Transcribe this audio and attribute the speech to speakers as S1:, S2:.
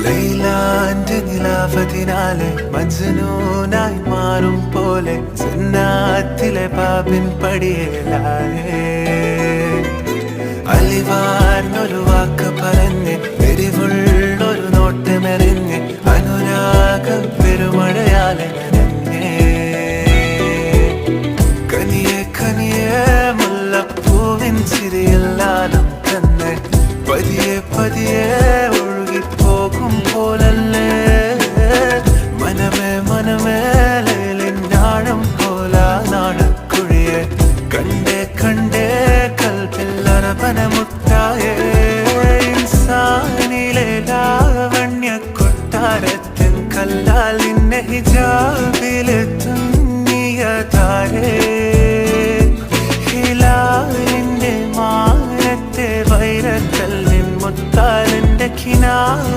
S1: ലൈലാന്റെ നിലാവതിനാലെ മജ്നൂനായി മാറും പോലെ ജന്നാത്തിലെ ബാബിൻ പടിയേലായേ അലിവാർന്നൊരു വാക്ക് പറഞ്ഞ് എരിവുള്ളൊരു നോട്ടമെറിഞ്ഞ് അനുരാഗ പെരുമഴയാലെ നനഞ്ഞേ കനിയെ കനിയെ മുല്ലപ്പൂവിൻ ചിരിയെല്ലാലും തന്നെ പതിയെ പതിയെ ഒഴുകിപ്പോകും പോലല്ലേ മനമേ മനമേ ലൈലിനാഴം പോലാ നാണക്കുഴിയെ കണ്ടേ കണ്ടേ കൽപ്പില്ലറപനമുട്ടായേ ഇൻസാനിലെ ലാവണ്യ കൊട്ടാരത്തിൻ കല്ലാൽ നിന്നെ ഹിജാബിലെ തുന്നിയ താരേ ഹിലാലിന്റെ മാനത്തെ വൈരക്കല്ലിൻ മുത്താലിന്റെ കിനാവ്